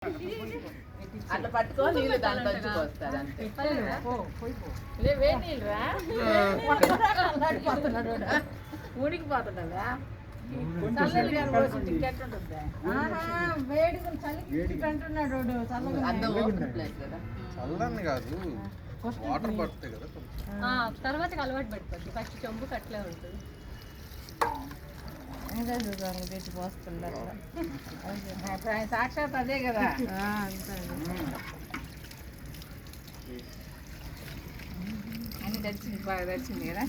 అట్లా పట్టుకో నీళ్ళు దాంట్లో పోస్తారు అంతే. వేడి నీళ్ళు రా ఊడికిపోతుందా చల్లని కాదు వాటర్ పడుతుంది కదా తర్వాతకి అలవాటు పడిపోతుంది. ఫస్ట్ చెంబు కట్లే ఉంటుంది. పెట్టి పోస్తున్నారు సాక్షాత్ అదే కదా. అని దర్శింది బాగా దర్శింది కదా.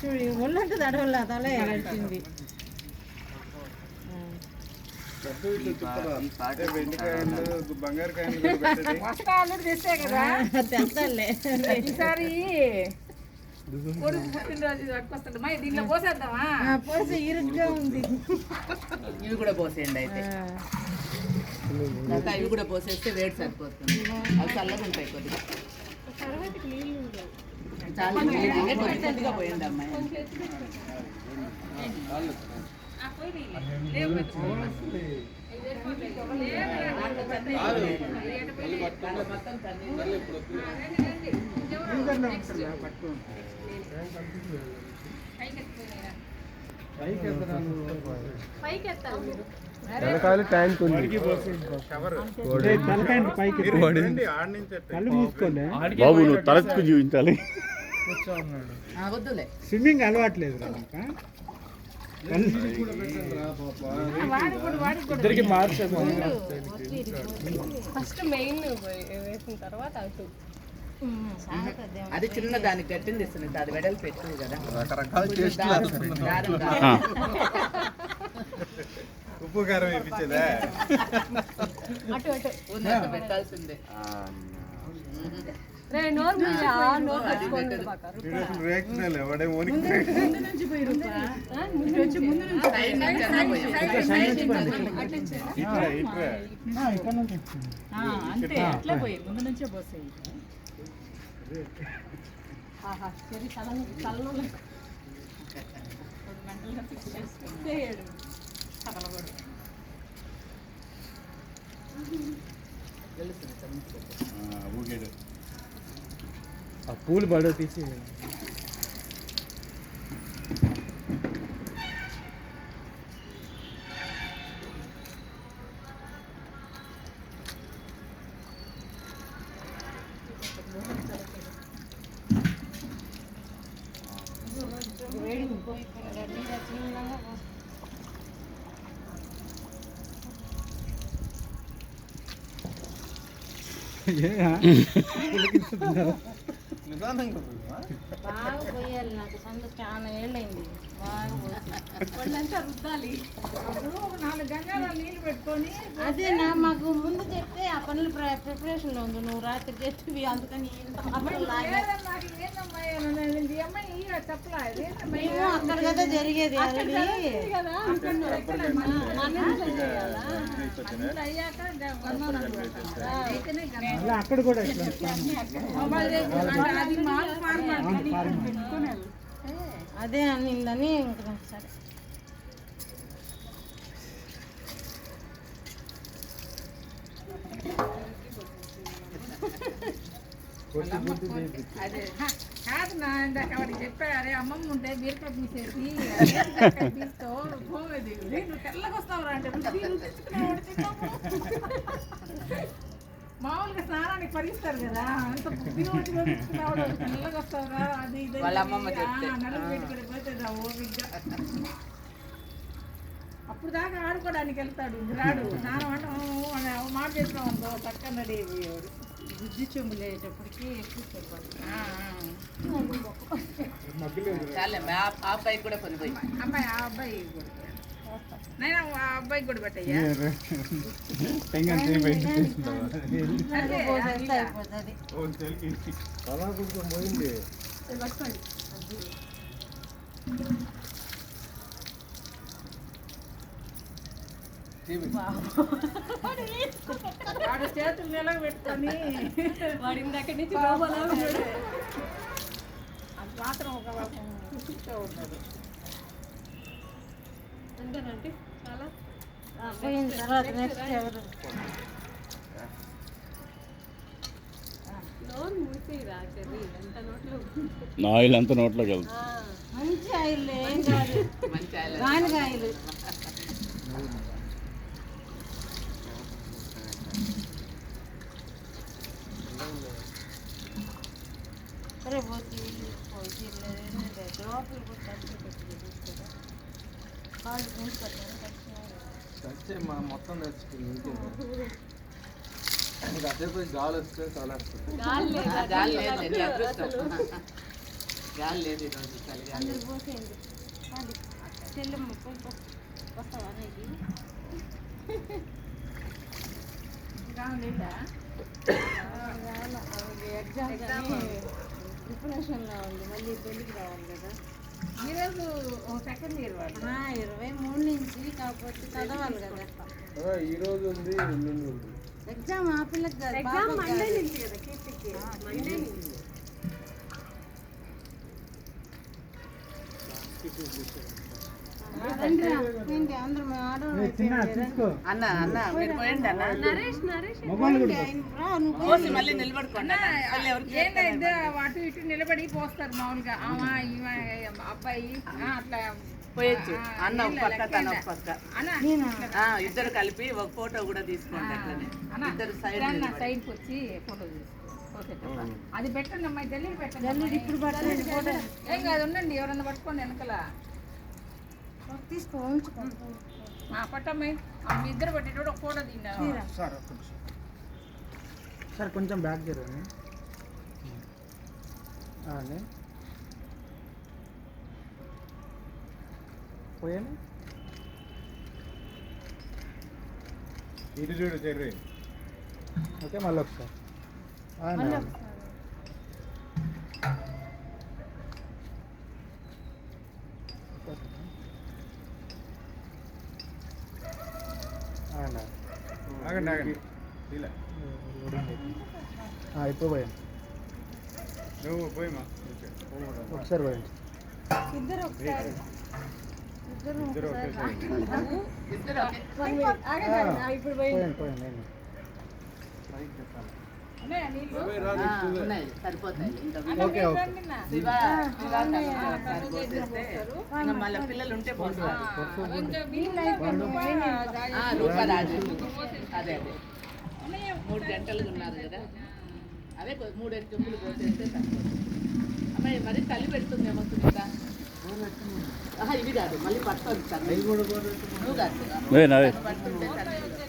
చూడు ఒళ్ళంటే దడవల్ల తల నడిచింది. వస్త్రాలు తెస్తే కదా తెస్తాలే. ఈసారి కొడుకు పుట్టినరోజు పట్టుకొస్తాడు. మా దీంట్లో పోసేద్దామా? పోసే ఇరుగ్గా ఉంది. ఇవి కూడా పోసేయండి అయితే. ఇవి కూడా పోసేస్తే వేడి సరిపోతుంది. అవి చల్లగా ఉంటాయి కొద్దిగా. చాలా కొద్దిగా పోయింది అమ్మాయి. వెనకాల ట్యాంక్ ఉంది. బాబు నువ్వు తలకు జీవించాలి. స్విమ్మింగ్ అలవాట్లేదు ఇద్దరికి మార్చాము. ఫస్ట్ మెయిన్ వేసిన తర్వాత అటు అది చిన్న దానికి కట్టింది ఇస్తుంది. అది వెడలు పెట్టింది కదా. ఉప్పు కారం వేయించేదా? అటు అటు పెట్టాల్సిందే. అంతే అట్లా పోయి ముందు నుంచే పోసే. ఆ పూలు బడ తీసి నిదానంగా బాగా పోయాలి. నాకు సంద చాలా ఏళ్ళైంది. బాగా రుద్దాలి. అదేనా మాకు ముందు చెప్తే ఆ పనులు ప్రిపరేషన్ లో ఉంది. నువ్వు రాత్రి చెప్తే అందుకని అక్కడ కదా జరిగేది. అక్కడ కూడా అదే అనిందని ఇంకా సరే. అదే కాదు నా ఇందాక వాడికి చెప్పాడు. అరే అమ్మమ్మ ఉంటే బీరకాయ తీసేసి తీసుకో నువ్వు తెల్లగా వస్తావురా అంటే మామూలుగా స్నానానికి పరిగిస్తారు కదా. అంత తెల్లగా వస్తావురా అది నడుము పెట్టి పడిపోతుందా ఓపిగ్గా. అప్పుడు దాకా ఆడుకోవడానికి వెళ్తాడు. రాడు స్నానం అంటే మాట చేస్తాం అనుకో చక్కగా రెడీ అయిపోయేవాడు. బుద్ధి చెంబులేటప్పటికి ఎక్కువ అబ్బాయికి కూడా కొన్ని అమ్మాయి ఆ అబ్బాయి నేను ఆ అబ్బాయికి కూడా పెట్టయ్యా. పోయింది. వాడు చేతులు నిలవ పెట్టుకొని వాడి దగ్గర నుంచి అది మాత్రం ఒక ఉన్నాడు. అంతేనంటే చాలా పోయిన తర్వాత నెక్స్ట్ ఎవరు ఆ చెర్రీ ఎంత నోట్లో నా ఆయిల్ అంత నోట్లోకి వెళ్తుంది. మంచి ఆయిల్ ఏం కాదు, గానుగ ఆయిల్. అరే పోతే లోపల కాళ్ళు గుంజు తెచ్చే మొత్తం తెచ్చుకుంది అదే పోయి గాలి వస్తే చాలా వస్తుంది. అందరు పోసేయండి. చెల్లెమ్మ పోయి వస్తావా అనేది ఎగ్జామ్ ప్రిపరేషన్లో ఉంది, మళ్ళీ పెళ్ళికి రావాలి కదా. ఈరోజు సెకండ్ ఇయర్ వాళ్ళు 23 నుంచి, కాకపోతే చదవాలి కదా. ఈ రోజు ఉంది, ఎల్లుండి ఉంది. ఎగ్జామ్ ఆ పిల్లకి కాదు, ఎగ్జామ్ పాపకి మండే కాదు. నుంచి కదా కీర్తికి మండే నుంచి రండి రా, ఏంటి అందరూ మేము ఆడవాళ్ళు అయిపోయింది. తీసుకో నరేష్ నరేష్ మొబైల్ కూడా రా, నువ్వు పోయి. ఏంటంటే అటు ఇటు నిలబడి పోస్తారు మామూలుగా. ఆమె ఈమె అబ్బాయి అట్లా పోయొచ్చు. అన్న ఒక పక్క తన ఒక పక్క నేనా? ఇద్దరు కలిపి ఒక ఫోటో కూడా తీసుకోండి. అట్లనే ఇద్దరు సైడ్ సైడ్కి వచ్చి ఫోటో తీసుకో. అది పెట్టండి అమ్మాయి, జల్లి పెట్టండి. జల్లుడు ఇప్పుడు పట్టండి ఫోటో. ఏం కాదు, ఉండండి, ఎవరన్నా పట్టుకోండి వెనకల. తీసుకో, ఉంచుకో. పట్టమ్మాయి, మీ ఇద్దరు పట్టేటప్పుడు ఒక ఫోటో తిన్నా. సార్ ఒక్క నిమిషం. సార్ కొంచెం బ్యాక్ జరగండి. అండి పోయాను. ఇటు చూడు చెర్రీ. ఓకే, మళ్ళీ ఒకసారి మళ్ళీ ఆగండి ఆగండి ఇలా అయిపోయాను. నువ్వు పోయిమా ఒకసారి పోయండి. ఇద్దరు ఒకసారి. ఇద్దరు ఒకేసారి. ఇప్పుడు పోయి పోయండి పోయండి నేను ఉన్నాయి, సరిపోతాయి. ఇంకా ఓకే ఓకే శివ పోసేస్తే ఇంకా మళ్ళీ పిల్లలు ఉంటే పోస్తారు. రూపరాజు అదే అదే 3 గంటలు ఉన్నారు కదా, అదే 3 చెంబులు పోసేస్తే సరిపోతుంది. అమ్మాయి మరి తల్లి పెడుతుందేమో సునీత. ఇవి కాదు, మళ్ళీ పట్టుకోవాలి సార్. నువ్వు కాదు పడుతుంటే సరిపోతుంది.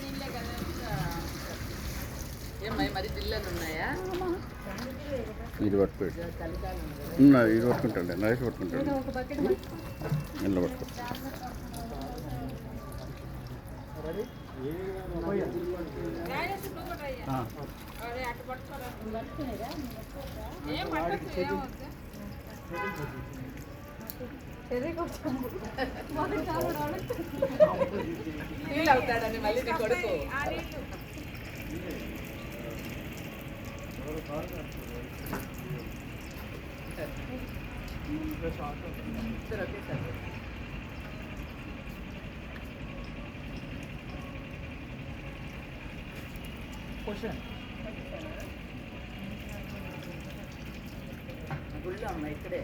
ఏమై మరి పిల్లలు ఉన్నాయా? ఇది పట్టుకోండి, చలికాలం ఇది పట్టుకుంటాండి, నైస్ పట్టుకుంటాండి, ఇలా పట్టుకో. ఫీల్ అవుతాడని మళ్ళీ నీ కొడుకు. ఇద్దరు ఒకేసారి. గుళ్ళు అమ్మ ఇక్కడే.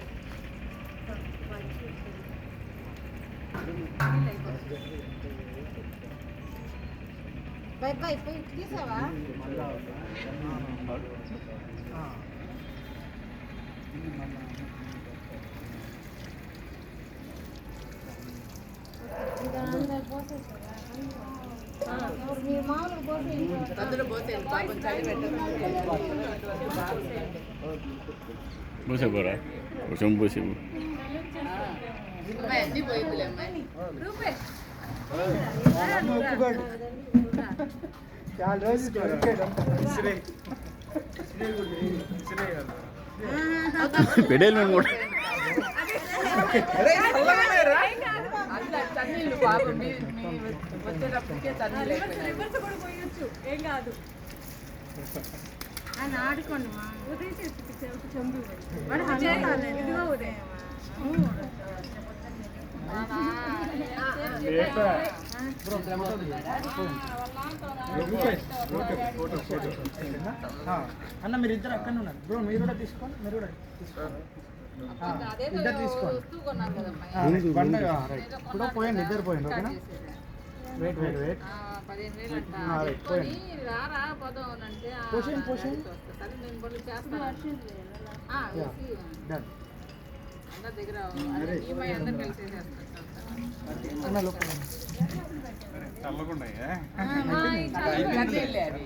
బై బై పోయి తీసావా? ఇంకా అందరు పోసేసారా? మీరు మామూలుగా పోసేయండి. అందులో పోతే పాపం చలి పెట్టదు. పోసే పోరా, కొంచెం పోసే. అమ్మాయి అన్నీ పోయిందిలే అమ్మాయి. చాలా రోజులు ఇసిరే ఇసిరే కదా. పెడేలు మేము కూడా అట్లా తన్నీళ్ళు పాపం మీ వచ్చేటప్పటికే తన్నీళ్ళు రివర్స్ కూడా పోయొచ్చు, ఏం కాదు. ఆయన ఆడుకోండి మా ఉదయం చెంబు ఇదిగో ఉదయం వాళ్ళ అన్న మీరు ఇద్దరు అక్కడ ఉన్నారు బ్రో, మీరు కూడా తీసుకోండి, మీరు కూడా తీసుకోండి. ఇద్దరు తీసుకోండి. బండ రైట్ ఇప్పుడు పోయండి, ఇద్దరు పోయండి. ఓకేనా? Wait wait wait. 15,000 అంట. రైట్ పోనీ రారా పోదాం అంటే పోషన్ పోషన్ సరే నేను బళ్ళు చేస్తాను. డన్. అందరి దగ్గర ఈఎంఐ అందరు కలిసి చేస్తారు. అన్న లోపల చల్లకుండా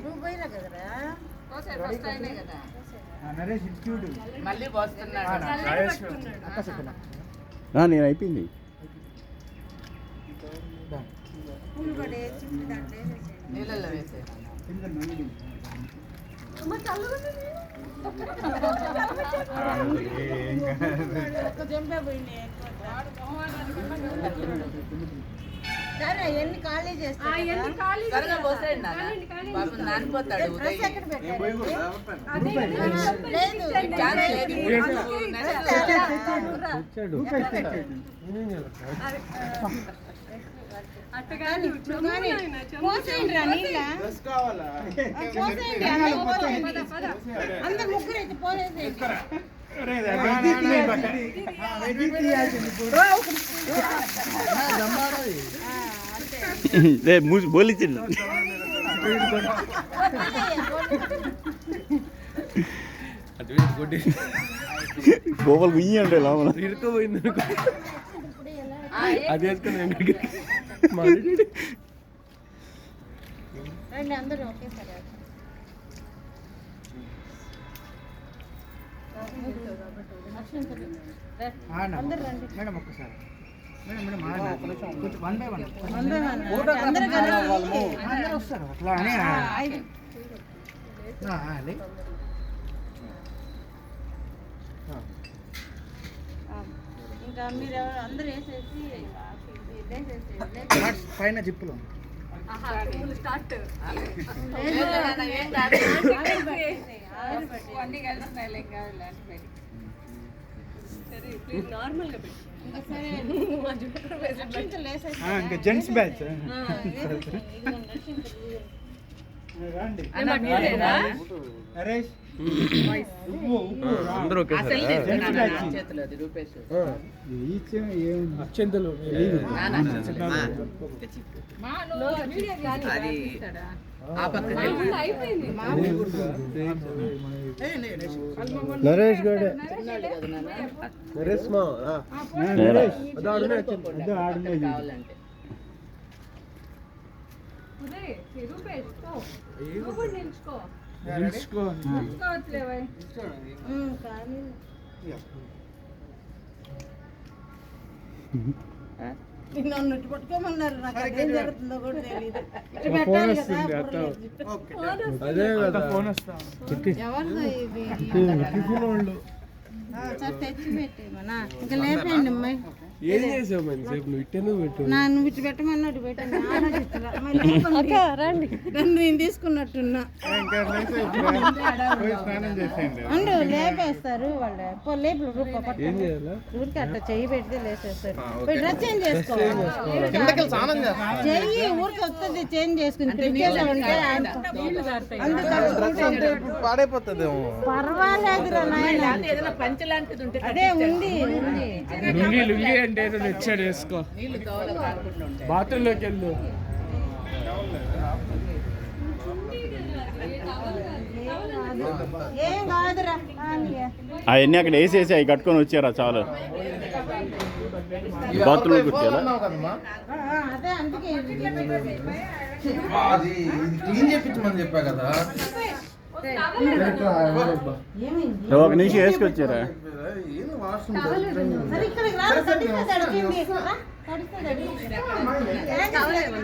నువ్వు పోయినా కదరా ఫస్ట్ అయినే కదా నరేష్ ఇన్స్టిట్యూట్ మళ్ళీ పోస్తున్నాడు. అక్క చెప్పిన నేను అయిపోయింది. డన్. పూలు పడే చిమ్మి దాంట్లో వేసేసేయండి. నీళ్ళల్లో వేసే ఒక్క జంపే పోయినాయి సరే ఎన్ని ఖాళీ చేస్తాను త్వరగా పోసేయండి నాన్న. పాపం నానిపోతాడు ఉదయ్. ఎక్కడ పెట్టారు లేదు ఛాన్స్ లేదు. పోసేయండి రా నీళ్ళ పోసేయండి అందరు ముగ్గురు అయితే పోసేయండి బోలిచ్చిండు గోపాల్ గుయ్యి అంటే లోపల ఇరుక్కుపోయింది అది వేసుకుని రండి అందరూ ఒకేసారి అందరు రండి మేడం ఒక్కసారి మేడం మేడం కొంచెం వన్ బై వన్ అందరూ కలిసి అందరూ వస్తారు అట్లా అని ఇంకా మీరు ఎవరు అందరూ వేసేసి వేసేసి పైన జిప్పులు లేదు నాన్న, ఏం కాదు. అన్నీ కలిసినాయి ఏం కాదు. నార్మల్గా పెట్టు. ఇంకా సరే అక్షింతలు వేసేసి ఇంకా జెంట్స్ బ్యాచ్ రండి నరేష్ అందరూ అసలు లేదు నాన్న, నా చేతిలో అది రూపేష్. అక్షంతలు మా నువ్వు వీడియో తీస్తాడా? ఆ పక్కన అయిపోయింది. నరేష్ గడే చిన్నాడు కదా నాన్న. నరేష్ మా కావాలంటే ఉదయ్ రూపేష్ నువ్వు కూడా నిల్చుకో. కానీ నన్ను ఇటు పట్టుకోమన్నారు నాకు అదేం జరుగుతుందో కూడా తెలియదు ఇటు పెట్టాలి కదా అదే కదా ఫోన్ వస్తా ఎవరిదో ఇది సార్ తెచ్చి పెట్టేమన్నా ఇంకా లేపేయండి అమ్మాయి ఏం చేసావు మంచిసేపు నువ్వు ఇట్టేందుకు పెట్టు నన్ను ఇటు పెట్టమన్నా ఇటు పెట్టండి ఆలోచిస్తున్నా మళ్ళీ లేపండి. నన్ను నేను తీసుకున్నట్టున్నా స్నానం చేసేయండి. అండు లేపేస్తారు వాళ్ళు లేపు రూప ఏం చేయాలా ఊరికి అట్లా చెయ్యి పెడితే లేసేస్తారు పోయి డ్రెస్ చేంజ్ చేసుకోవాలి చెయ్యి ఊరికి వస్తుంది చేంజ్ చేసుకుని ఉంటే పాడైపోతుందేమో పర్వాలేదురా నాయన ఏదైనా పంచ లాంటిది ఉంటే అదే ఉంది ఉంది లుంగి లుంగి అంటే ఏదో తెచ్చాడు వేసుకో నీళ్ళు దోవలో కాకుండా ఉంటాయి. బాత్రూంలోకి వెళ్ళు ఏం కాదురా అవన్నీ అక్కడ వేసేసి అవి కట్టుకొని వచ్చారా చాలు. బాత్రూమ్లోకి వచ్చారా? అదే అందుకే క్లీన్ చేయించమని చెప్పా కదా ఏమైంది ఒక నిమిషం వేసుకొచ్చారా? సరే ఇక్కడికి రా తడిస్తే తడిచింది తడిస్తే తడిచింది